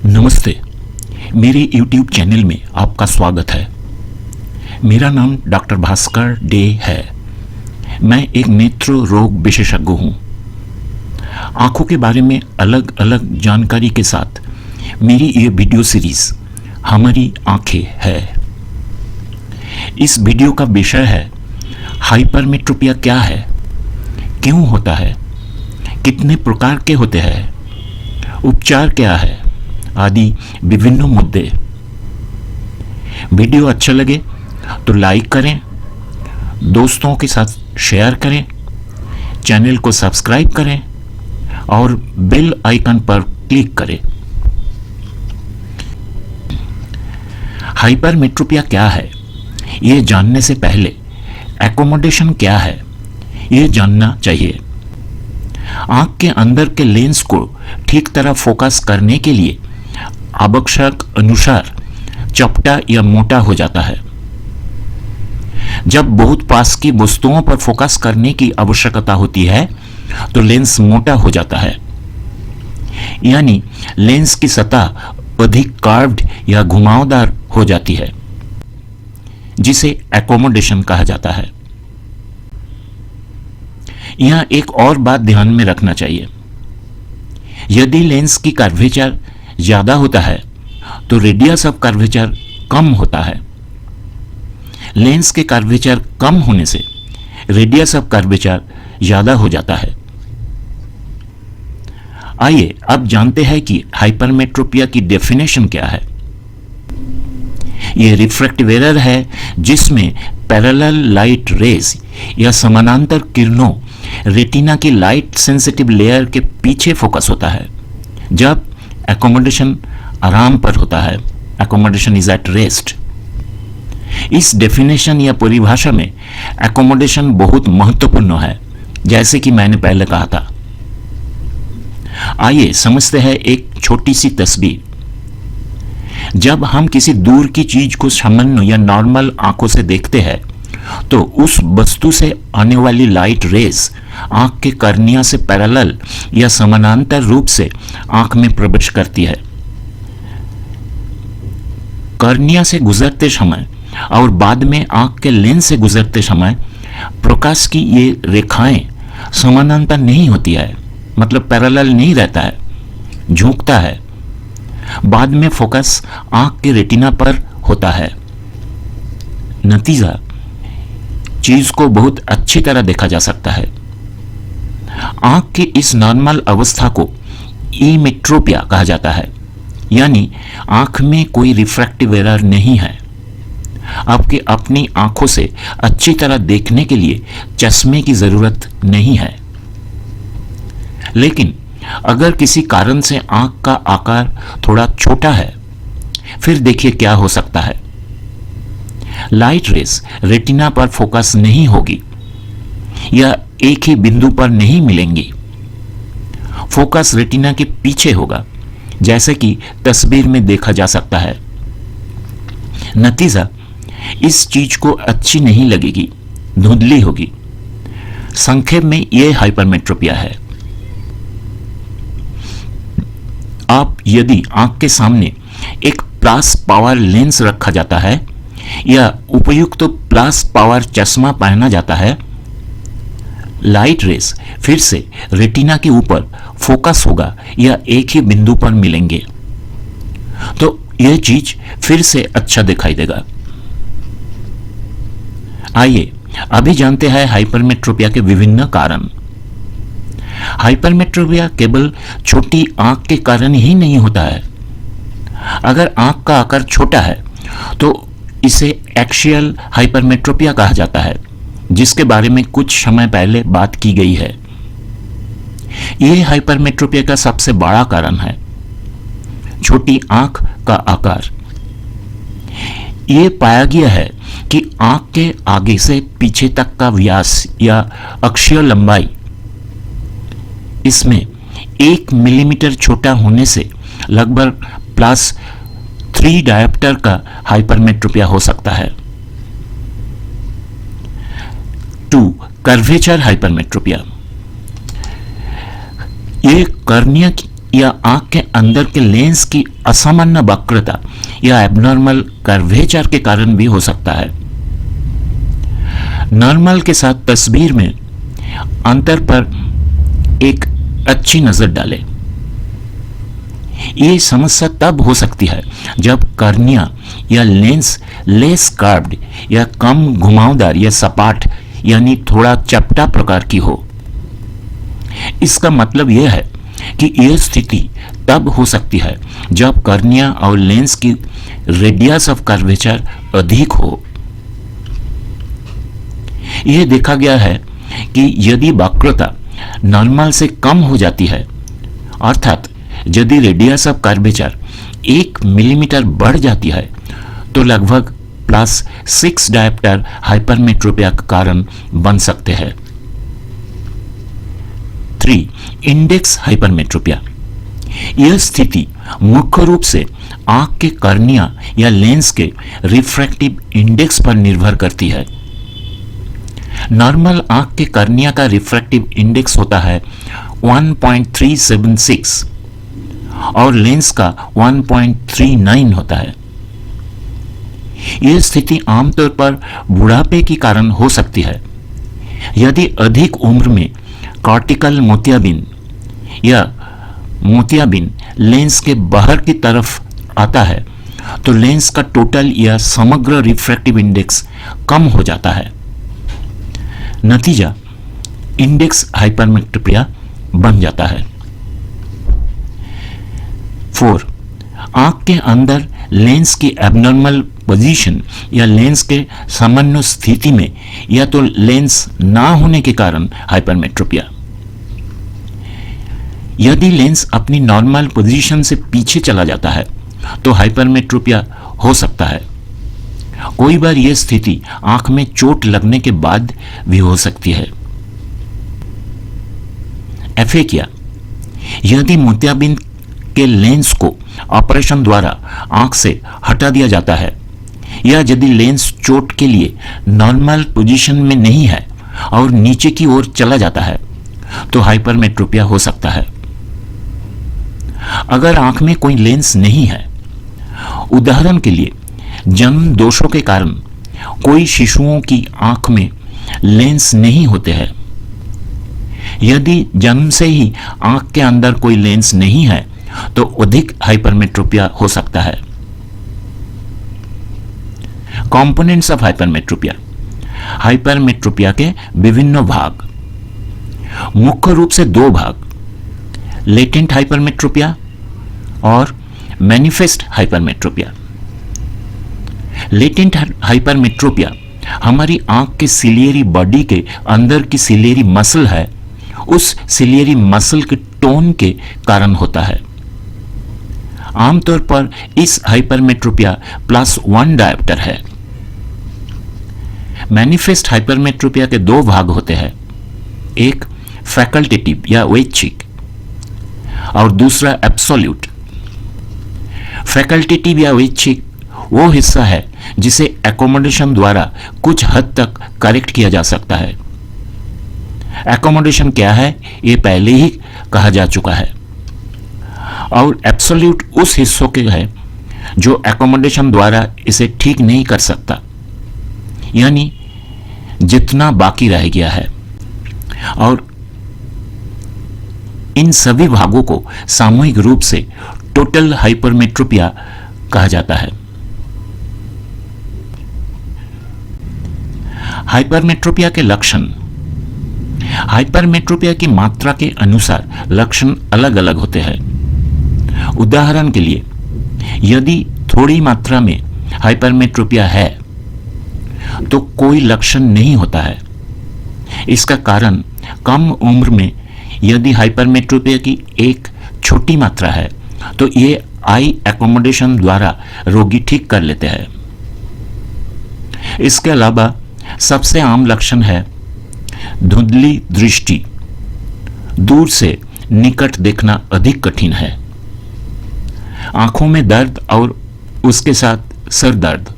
नमस्ते। मेरे YouTube channel में आपका स्वागत है। मेरा नाम डॉक्टर भास्कर डे है। मैं एक नेत्र रोग विशेषज्ञ हूँ। आँखों के बारे में अलग अलग जानकारी के साथ मेरी ये वीडियो सीरीज हमारी आँखें है। इस वीडियो का विषय है हाइपरमेट्रोपिया क्या है, क्यों होता है, कितने प्रकार के होते हैं, उपचार क्या है आदि विभिन्न मुद्दे। वीडियो अच्छा लगे तो लाइक करें, दोस्तों के साथ शेयर करें, चैनल को सब्सक्राइब करें और बेल आइकन पर क्लिक करें। हाइपरमेट्रोपिया क्या है ये जानने से पहले एकोमोडेशन क्या है ये जानना चाहिए। आंख के अंदर के लेंस को ठीक तरह फोकस करने के लिए आवश्यक अनुसार चपटा या मोटा हो जाता है। जब बहुत पास की वस्तुओं पर फोकस करने की आवश्यकता होती है तो लेंस मोटा हो जाता है, यानी लेंस की सतह अधिक कार्व्ड या घुमावदार हो जाती है, जिसे एकोमोडेशन कहा जाता है। यहां एक और बात ध्यान में रखना चाहिए। यदि लेंस की कर्वेचर ज्यादा होता है तो रेडियस ऑफ कर्वेचर कम होता है। लेंस के कर्वेचर कम होने से रेडियस ऑफ कर्वेचर ज्यादा हो जाता है। आइए अब जानते हैं कि हाइपरमेट्रोपिया की डेफिनेशन क्या है। यह रिफ्रैक्टिव एरर है जिसमें पैरेलल लाइट रेज या समानांतर किरणों रेटिना की लाइट सेंसिटिव लेयर के पीछे फोकस होता है जब एकोमोडेशन आराम पर होता है। Accommodation is at rest. इस डेफिनेशन या परिभाषा में एकोमोडेशन बहुत महत्वपूर्ण है, जैसे कि मैंने पहले कहा था। आइए समझते हैं एक छोटी सी तस्वीर। जब हम किसी दूर की चीज को सामान्य या नॉर्मल आंखों से देखते हैं तो उस वस्तु से आने वाली लाइट रेज आंख के कर्निया से पैरेलल या समानांतर रूप से आंख में प्रवेश करती है। कर्निया से गुजरते समय और बाद में आंख के लेंस से गुजरते समय प्रकाश की ये रेखाएं समानांतर नहीं होती है, मतलब पैरेलल नहीं रहता है, झुकता है। बाद में फोकस आंख के रेटिना पर होता है। नतीजा चीज को बहुत अच्छी तरह देखा जा सकता है। आंख की इस नॉर्मल अवस्था को इमेट्रोपिया कहा जाता है, यानी आंख में कोई रिफ्रैक्टिव एरर नहीं है। आपकी अपनी आंखों से अच्छी तरह देखने के लिए चश्मे की जरूरत नहीं है। लेकिन अगर किसी कारण से आंख का आकार थोड़ा छोटा है, फिर देखिए क्या हो सकता है। लाइट रेस रेटिना पर फोकस नहीं होगी या एक ही बिंदु पर नहीं मिलेंगी। फोकस रेटिना के पीछे होगा, जैसे कि तस्वीर में देखा जा सकता है। नतीजा इस चीज को अच्छी नहीं लगेगी, धुंधली होगी। संक्षेप में यह हाइपरमेट्रोपिया है। आप यदि आंख के सामने एक प्लस पावर लेंस रखा जाता है या उपयुक्त प्लस पावर चश्मा पहना जाता है, लाइट रेस फिर से रेटिना के ऊपर फोकस होगा या एक ही बिंदु पर मिलेंगे, तो यह चीज फिर से अच्छा दिखाई देगा। आइए अभी जानते हैं हाइपरमेट्रोपिया के विभिन्न कारण। हाइपरमेट्रोपिया केवल छोटी आंख के कारण ही नहीं होता है। अगर आंख का आकार छोटा है तो इसे एक्सियल हाइपरमेट्रोपिया कहा जाता है, जिसके बारे में कुछ समय पहले बात की गई है। यह हाइपरमेट्रोपिया का सबसे बड़ा कारण है, छोटी आंख का आकार। यह पाया गया है कि आंख के आगे से पीछे तक का व्यास या अक्षीय लंबाई इसमें 1 मिलीमीटर छोटा होने से लगभग +3 डायोप्टर का हाइपरमेट्रोपिया हो सकता है। 2. Curvature hypermetropia. या आंख के अंदर के लेंस की असामान्य वक्रता या एबनॉर्मल कर्वेचर के कारण भी हो सकता है। नॉर्मल के साथ तस्वीर में अंतर पर एक अच्छी नजर डालें। ये समस्या तब हो सकती है जब कर्निया या लेंस लेस कर्व्ड या कम घुमावदार या सपाट यानी थोड़ा चपटा प्रकार की हो। इसका मतलब यह है कि यह स्थिति तब हो सकती है जब कर्निया और लेंस की रेडियस ऑफ कर्वेचर अधिक हो। यह देखा गया है कि यदि वक्रता नॉर्मल से कम हो जाती है, अर्थात यदि रेडियस ऑफ कर्वेचर 1 मिलीमीटर बढ़ जाती है, तो लगभग +6 डायप्टर हाइपरमेट्रोपिया का कारण बन सकते हैं। 3. Index hypermetropia. यह स्थिति मुख्य रूप से आंख के कर्निया या लेंस के रिफ्रैक्टिव इंडेक्स पर निर्भर करती है। नॉर्मल आंख के कर्निया का रिफ्रैक्टिव इंडेक्स होता है 1.376 और लेंस का 1.39 होता है। यह स्थिति आमतौर पर बुढ़ापे के कारण हो सकती है। यदि अधिक उम्र में कॉर्टिकल मोतियाबिंद या मोतियाबिंद लेंस के बाहर की तरफ आता है, तो लेंस का टोटल या समग्र रिफ्रैक्टिव इंडेक्स कम हो जाता है। नतीजा इंडेक्स हाइपरमेट्रोपिया बन जाता है। 4. आंख के अंदर लेंस की एबनॉर्मल पोजीशन या लेंस के सामान्य स्थिति में या तो लेंस ना होने के कारण हाइपरमेट्रोपिया। यदि लेंस अपनी नॉर्मल पोजीशन से पीछे चला जाता है तो हाइपरमेट्रोपिया हो सकता है। कोई बार यह स्थिति आंख में चोट लगने के बाद भी हो सकती है। एफेकिया। यदि मोतियाबिंद के लेंस को ऑपरेशन द्वारा आंख से हटा दिया जाता है या यदि लेंस चोट के लिए नॉर्मल पोजीशन में नहीं है और नीचे की ओर चला जाता है, तो हाइपरमेट्रोपिया हो सकता है। अगर आंख में कोई लेंस नहीं है, उदाहरण के लिए जन्म दोषों के कारण कोई शिशुओं की आंख में लेंस नहीं होते हैं, यदि जन्म से ही आंख के अंदर कोई लेंस नहीं है, तो अधिक हाइपरमेट्रोपिया हो सकता है। Components of hypermetropia. हाइपरमेट्रोपिया के विभिन्न भाग, मुख्य रूप से 2 भाग, लेटेंट हाइपरमेट्रोपिया और मैनिफेस्ट हाइपरमेट्रोपिया। लेटेंट हाइपरमेट्रोपिया हमारी आंख के सिलियरी बॉडी के अंदर की सिलियरी मसल है, उस सिलियरी मसल के टोन के कारण होता है। आमतौर पर इस हाइपरमेट्रोपिया +1 डायप्टर है। मैनिफेस्ट हाइपरमेट्रोपिया के 2 भाग होते हैं, एक फैकल्टेटिव या ऐच्छिक और दूसरा एब्सोल्यूट। फैकल्टेटिव या ऐच्छिक वो हिस्सा है जिसे एकोमोडेशन द्वारा कुछ हद तक करेक्ट किया जा सकता है। एकोमोडेशन क्या है ये पहले ही कहा जा चुका है। और एब्सोल्यूट उस हिस्सों के है जो एकोमोडेशन द्वारा इसे ठीक नहीं कर सकता, यानी जितना बाकी रह गया है। और इन सभी भागों को सामूहिक रूप से टोटल हाइपरमेट्रोपिया कहा जाता है। हाइपरमेट्रोपिया के लक्षण। हाइपरमेट्रोपिया की मात्रा के अनुसार लक्षण अलग अलग होते हैं। उदाहरण के लिए, यदि थोड़ी मात्रा में हाइपरमेट्रोपिया है तो कोई लक्षण नहीं होता है। इसका कारण कम उम्र में यदि हाइपरमेट्रोपिया की एक छोटी मात्रा है तो ये आई एकोमोडेशन द्वारा रोगी ठीक कर लेते हैं। इसके अलावा सबसे आम लक्षण है धुंधली दृष्टि, दूर से निकट देखना अधिक कठिन है, आंखों में दर्द और उसके साथ सिर दर्द।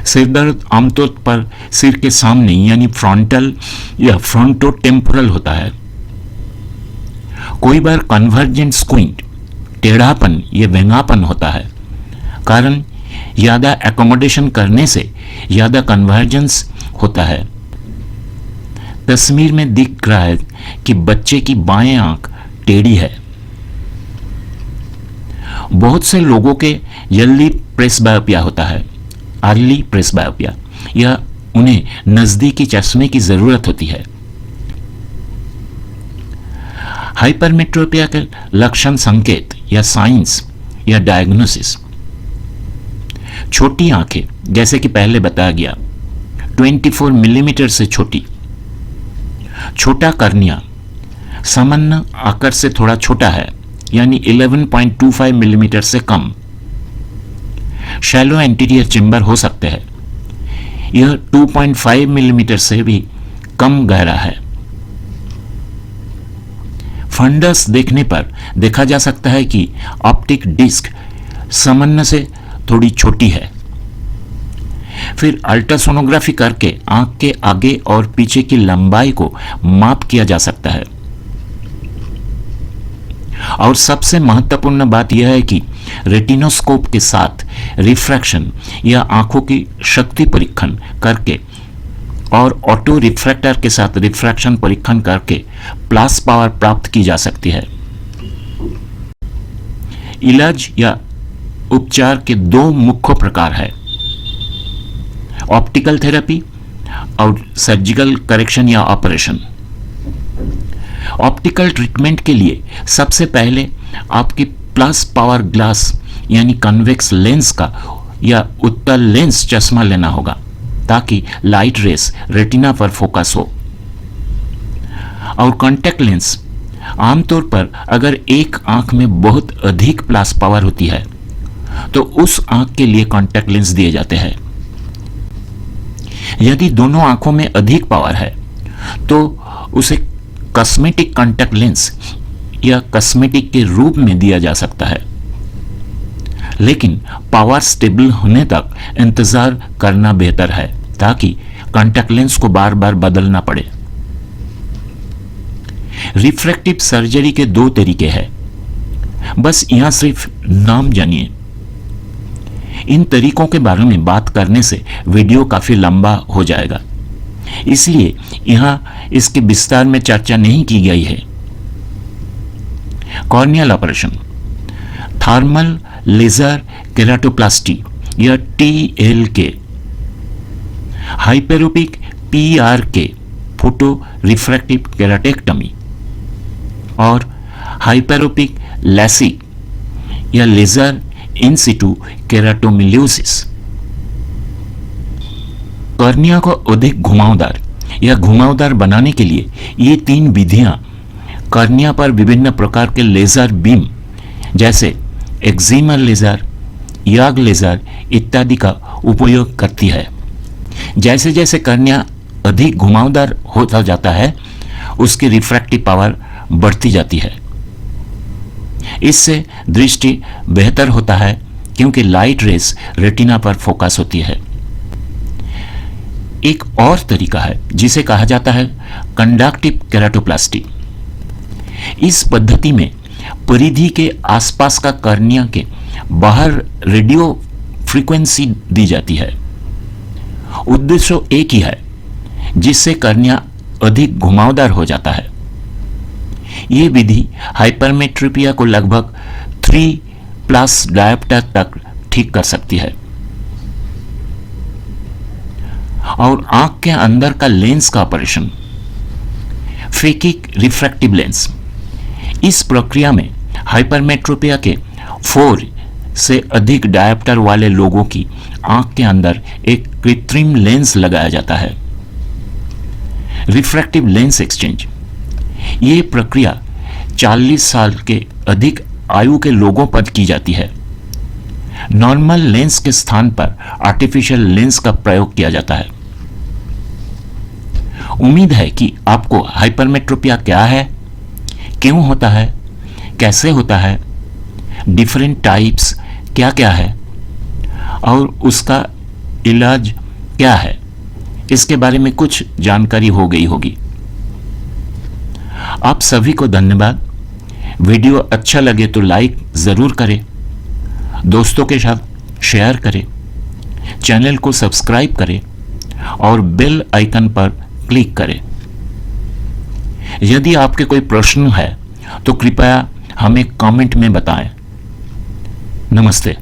सिर दर्द आमतौर पर सिर के सामने यानी फ्रंटल या फ्रंटोटेम्पोरल होता है। कोई बार कन्वर्जेंट स्क्विंट टेढ़ापन या व्यंगापन होता है, कारण ज़्यादा एकोमोडेशन करने से ज़्यादा कन्वर्जेंस होता है। तस्वीर में दिख रहा है कि बच्चे की बाएं आंख टेढ़ी है। बहुत से लोगों के जल्दी प्रेसबायोपिया होता है, अर्ली प्रेसबायोपिया, या उन्हें नज़दीकी चश्मे की ज़रूरत होती है। हाइपरमेट्रोपिया के लक्षण संकेत या साइंस या डायग्नोसिस: छोटी आंखें, जैसे कि पहले बताया गया, 24 मिलीमीटर से छोटी। छोटा कर्निया, सामान्य आकार से थोड़ा छोटा है, यानी 11.25 मिलीमीटर से कम। शैलो एंटीरियर चेंबर हो सकते हैं, यह 2.5 मिलीमीटर से भी कम गहरा है। फंडस देखने पर देखा जा सकता है कि ऑप्टिक डिस्क सामान्य से थोड़ी छोटी है। फिर अल्ट्रासोनोग्राफी करके आंख के आगे और पीछे की लंबाई को माप किया जा सकता है। और सबसे महत्वपूर्ण बात यह है कि रेटिनोस्कोप के साथ रिफ्रैक्शन या आंखों की शक्ति परीक्षण करके और ऑटो रिफ्रैक्टर के साथ रिफ्रैक्शन परीक्षण करके प्लस पावर प्राप्त की जा सकती है। इलाज या उपचार के दो मुख्य प्रकार है, ऑप्टिकल थेरेपी और सर्जिकल करेक्शन या ऑपरेशन। ऑप्टिकल ट्रीटमेंट के लिए सबसे पहले आपकी प्लस पावर ग्लास यानी कन्वेक्स लेंस का या उत्तल लेंस चश्मा लेना होगा, ताकि लाइट रेस रेटिना पर फोकस हो। और कॉन्टैक्ट लेंस, आमतौर पर अगर एक आंख में बहुत अधिक प्लस पावर होती है तो उस आंख के लिए कॉन्टैक्ट लेंस दिए जाते हैं। यदि दोनों आंखों में अधिक पावर है तो उसे कॉस्मेटिक कॉन्टैक्ट लेंस या कॉस्मेटिक के रूप में दिया जा सकता है, लेकिन पावर स्टेबल होने तक इंतजार करना बेहतर है, ताकि कॉन्टैक्ट लेंस को बार बार बदलना पड़े। रिफ्रैक्टिव सर्जरी के दो तरीके हैं, बस यहां सिर्फ नाम जानिए। इन तरीकों के बारे में बात करने से वीडियो काफी लंबा हो जाएगा, इसलिए यहां इसके विस्तार में चर्चा नहीं की गई है। Corneal operation, thermal laser keratoplasty या TLK, hyperopic PRK photo refractive keratectomy और हाइपेरोपिक लैसिक या laser in situ keratomileusis. Cornea को अधिक घुमावदार या घुमावदार बनाने के लिए ये तीन विधियां कॉर्निया पर विभिन्न प्रकार के लेजर बीम जैसे एक्जिमर लेजर, याग लेजर इत्यादि का उपयोग करती है। जैसे जैसे कॉर्निया अधिक घुमावदार होता जाता है, उसकी रिफ्रैक्टिव पावर बढ़ती जाती है। इससे दृष्टि बेहतर होता है, क्योंकि लाइट रेस रेटिना पर फोकस होती है। एक और तरीका है जिसे कहा जाता है कंडक्टिव केराटोप्लास्टी। इस पद्धति में परिधि के आसपास का कॉर्निया के बाहर रेडियो फ्रीक्वेंसी दी जाती है। उद्देश्य एक ही है, जिससे कॉर्निया अधिक घुमावदार हो जाता है। यह विधि हाइपरमेट्रोपिया को लगभग 3+ डायोप्टर तक ठीक कर सकती है। और आंख के अंदर का लेंस का ऑपरेशन, फेकिक रिफ्रैक्टिव लेंस। इस प्रक्रिया में हाइपरमेट्रोपिया के 4 से अधिक डायोप्टर वाले लोगों की आंख के अंदर एक कृत्रिम लेंस लगाया जाता है, रिफ्रैक्टिव लेंस एक्सचेंज। ये प्रक्रिया 40 साल के अधिक आयु के लोगों पर की जाती है। नॉर्मल लेंस के स्थान पर आर्टिफिशियल लेंस का प्रयोग किया जाता है। उम्मीद है कि आपको हाइपरमेट्रोपिया क्या है, क्यों होता है, कैसे होता है, डिफरेंट टाइप्स क्या क्या है और उसका इलाज क्या है, इसके बारे में कुछ जानकारी हो गई होगी। आप सभी को धन्यवाद। वीडियो अच्छा लगे तो लाइक ज़रूर करें, दोस्तों के साथ शेयर करें, चैनल को सब्सक्राइब करें और बेल आइकन पर क्लिक करें। यदि आपके कोई प्रश्न है तो कृपया हमें कमेंट में बताएं। नमस्ते।